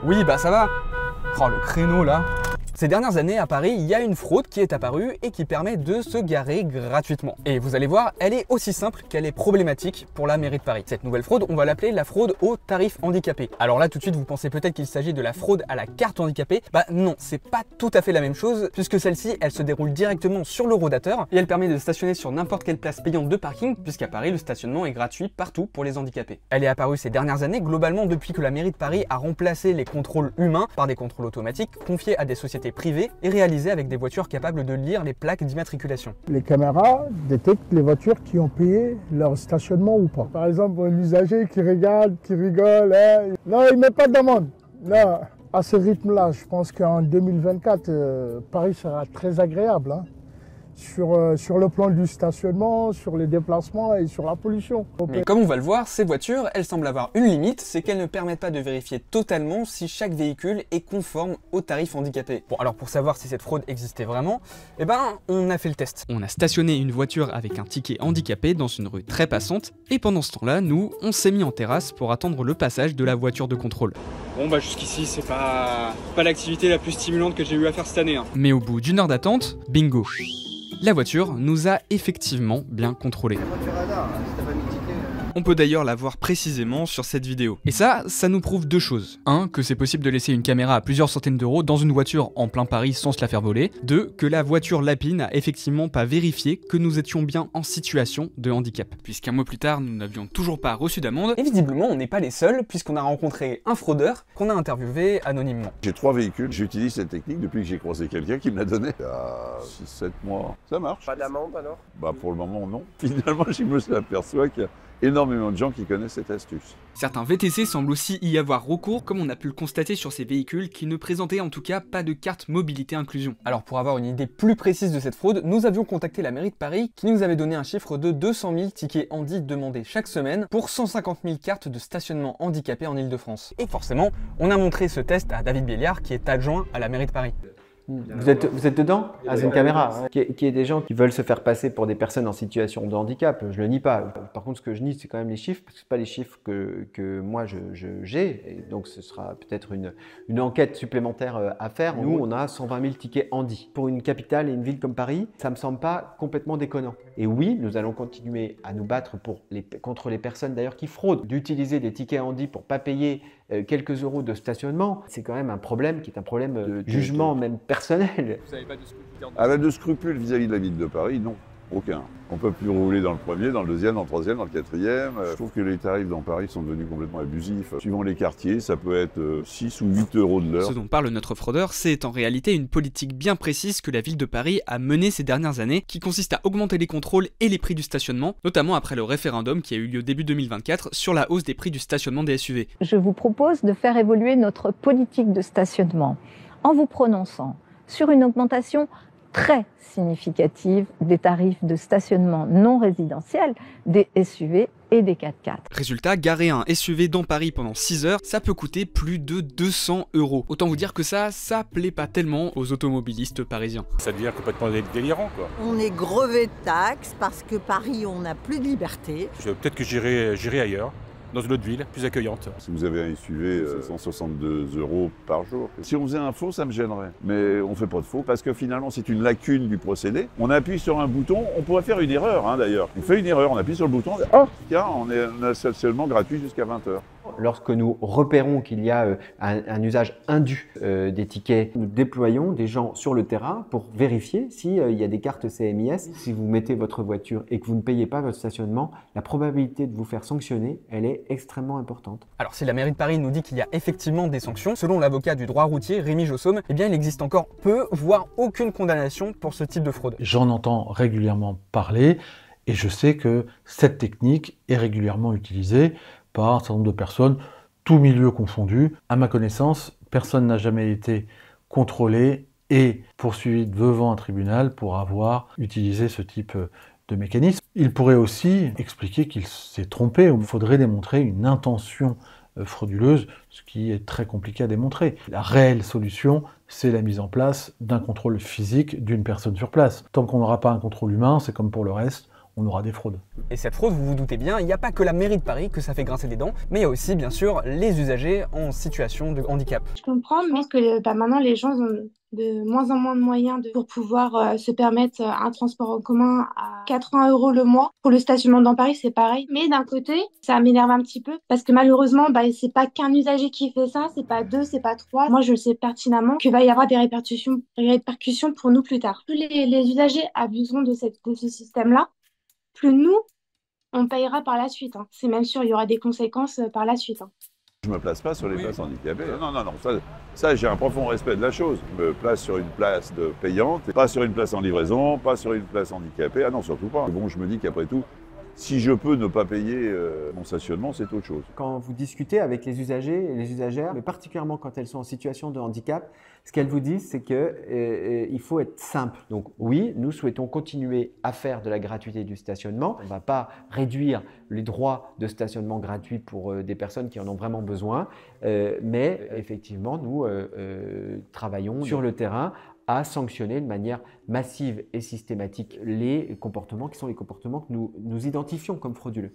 Oui, bah ça va. Oh, le créneau là. Ces dernières années, à Paris, il y a une fraude qui est apparue et qui permet de se garer gratuitement. Et vous allez voir, elle est aussi simple qu'elle est problématique pour la mairie de Paris. Cette nouvelle fraude, on va l'appeler la fraude au tarif handicapé. Alors là, tout de suite, vous pensez peut-être qu'il s'agit de la fraude à la carte handicapée. Bah non, c'est pas tout à fait la même chose, puisque celle-ci, elle se déroule directement sur le rodateur et elle permet de stationner sur n'importe quelle place payante de parking, puisqu'à Paris, le stationnement est gratuit partout pour les handicapés. Elle est apparue ces dernières années, globalement depuis que la mairie de Paris a remplacé les contrôles humains par des contrôles automatiques confiés à des sociétés privées et réalisés avec des voitures capables de lire les plaques d'immatriculation. Les caméras détectent les voitures qui ont payé leur stationnement ou pas. Par exemple, un usager qui regarde, qui rigole, hein. Non, il ne met pas d'amende. Non. À ce rythme-là, je pense qu'en 2024, Paris sera très agréable, hein. Sur le plan du stationnement, sur les déplacements et sur la pollution. Mais comme on va le voir, ces voitures, elles semblent avoir une limite, c'est qu'elles ne permettent pas de vérifier totalement si chaque véhicule est conforme au tarif handicapé. Bon, alors pour savoir si cette fraude existait vraiment, eh ben, on a fait le test. On a stationné une voiture avec un ticket handicapé dans une rue très passante, et pendant ce temps-là, nous, on s'est mis en terrasse pour attendre le passage de la voiture de contrôle. Bon bah jusqu'ici, c'est pas l'activité la plus stimulante que j'ai eu à faire cette année, hein. Mais au bout d'une heure d'attente, bingo! La voiture nous a effectivement bien contrôlés. On peut d'ailleurs la voir précisément sur cette vidéo. Et ça nous prouve deux choses. 1. Que c'est possible de laisser une caméra à plusieurs centaines d'euros dans une voiture en plein Paris sans se la faire voler. 2. Que la voiture Lapi n'a effectivement pas vérifié que nous étions bien en situation de handicap. Puisqu'un mois plus tard, nous n'avions toujours pas reçu d'amende. Et visiblement, on n'est pas les seuls, puisqu'on a rencontré un fraudeur qu'on a interviewé anonymement. J'ai 3 véhicules, j'utilise cette technique depuis que j'ai croisé quelqu'un qui me l'a donné il y a 6-7 mois. Ça marche. Pas d'amende alors? Bah pour le moment non. Finalement, je me suis aperçu qu'il y a énormément de gens qui connaissent cette astuce. Certains VTC semblent aussi y avoir recours, comme on a pu le constater sur ces véhicules qui ne présentaient en tout cas pas de carte mobilité inclusion. Alors pour avoir une idée plus précise de cette fraude, nous avions contacté la mairie de Paris qui nous avait donné un chiffre de 200 000 tickets handi demandés chaque semaine pour 150 000 cartes de stationnement handicapé en Ile-de-France. Et forcément, on a montré ce test à David Béliard qui est adjoint à la mairie de Paris. Vous êtes dedans? Ah, c'est une caméra. Qu'il y ait des gens qui veulent se faire passer pour des personnes en situation de handicap, je le nie pas. Par contre, ce que je nie, c'est quand même les chiffres, parce que ce pas les chiffres que moi j'ai. Et donc, ce sera peut-être une enquête supplémentaire à faire. Nous, on a 120 000 tickets handi. Pour une capitale et une ville comme Paris, ça ne me semble pas complètement déconnant. Et oui, nous allons continuer à nous battre contre les personnes d'ailleurs qui fraudent. D'utiliser des tickets handi pour ne pas payer quelques euros de stationnement, c'est quand même un problème qui est un problème de jugement même personnel. Vous n'avez pas de scrupules? Ah bah de scrupules vis-à-vis de la ville de Paris, non. Aucun. On ne peut plus rouler dans le premier, dans le deuxième, dans le troisième, dans le quatrième. Je trouve que les tarifs dans Paris sont devenus complètement abusifs. Suivant les quartiers, ça peut être 6 ou 8 euros de l'heure. Ce dont parle notre fraudeur, c'est en réalité une politique bien précise que la ville de Paris a menée ces dernières années, qui consiste à augmenter les contrôles et les prix du stationnement, notamment après le référendum qui a eu lieu début 2024 sur la hausse des prix du stationnement des SUV. Je vous propose de faire évoluer notre politique de stationnement en vous prononçant sur une augmentation très significative des tarifs de stationnement non résidentiel des SUV et des 4x4. Résultat, garer un SUV dans Paris pendant 6 heures, ça peut coûter plus de 200 €. Autant vous dire que ça plaît pas tellement aux automobilistes parisiens. Ça devient complètement délirant, quoi. On est grevé de taxes parce que Paris, on n'a plus de liberté. Peut-être que j'irai ailleurs, dans une autre ville, plus accueillante. Si vous avez un SUV, 162 € par jour. Si on faisait un faux, ça me gênerait. Mais on ne fait pas de faux parce que finalement, c'est une lacune du procédé. On appuie sur un bouton, on pourrait faire une erreur hein, d'ailleurs. On fait une erreur, on appuie sur le bouton, oh, tiens, on a seulement gratuit jusqu'à 20 h. Lorsque nous repérons qu'il y a un usage indu des tickets, nous déployons des gens sur le terrain pour vérifier s'il y a des cartes CMIS. Si vous mettez votre voiture et que vous ne payez pas votre stationnement, la probabilité de vous faire sanctionner, elle est extrêmement importante. Alors si la mairie de Paris nous dit qu'il y a effectivement des sanctions, selon l'avocat du droit routier Rémi Jossaume, eh bien il existe encore peu, voire aucune condamnation pour ce type de fraude. J'en entends régulièrement parler et je sais que cette technique est régulièrement utilisée par un certain nombre de personnes, tous milieux confondus. À ma connaissance, personne n'a jamais été contrôlé et poursuivi devant un tribunal pour avoir utilisé ce type de mécanisme. Il pourrait aussi expliquer qu'il s'est trompé. Il faudrait démontrer une intention frauduleuse, ce qui est très compliqué à démontrer. La réelle solution, c'est la mise en place d'un contrôle physique d'une personne sur place. Tant qu'on n'aura pas un contrôle humain, c'est comme pour le reste, on aura des fraudes. Et cette fraude, vous vous doutez bien, il n'y a pas que la mairie de Paris que ça fait grincer des dents, mais il y a aussi bien sûr les usagers en situation de handicap. Je comprends, mais je pense que maintenant les gens ont de moins en moins de moyens pour pouvoir se permettre un transport en commun à 80 € le mois. Pour le stationnement dans Paris, c'est pareil. Mais d'un côté, ça m'énerve un petit peu parce que malheureusement, c'est pas qu'un usager qui fait ça, c'est pas deux, c'est pas trois. Moi, je le sais pertinemment qu'il va y avoir des répercussions pour nous plus tard. Plus les usagers abuseront de ce système-là, plus nous, on payera par la suite. C'est même sûr, il y aura des conséquences par la suite. Je ne me place pas sur les places handicapées. Non, ça j'ai un profond respect de la chose. Je me place sur une place payante, pas sur une place en livraison, pas sur une place handicapée. Ah non, surtout pas. Bon, je me dis qu'après tout, si je peux ne pas payer mon stationnement, c'est autre chose. Quand vous discutez avec les usagers et les usagères, mais particulièrement quand elles sont en situation de handicap, ce qu'elles vous disent, c'est qu'il faut être simple. Donc oui, nous souhaitons continuer à faire de la gratuité du stationnement. On ne va pas réduire les droits de stationnement gratuits pour des personnes qui en ont vraiment besoin, mais effectivement, nous travaillons sur le terrain à sanctionner de manière massive et systématique les comportements qui sont les comportements que nous identifions comme frauduleux.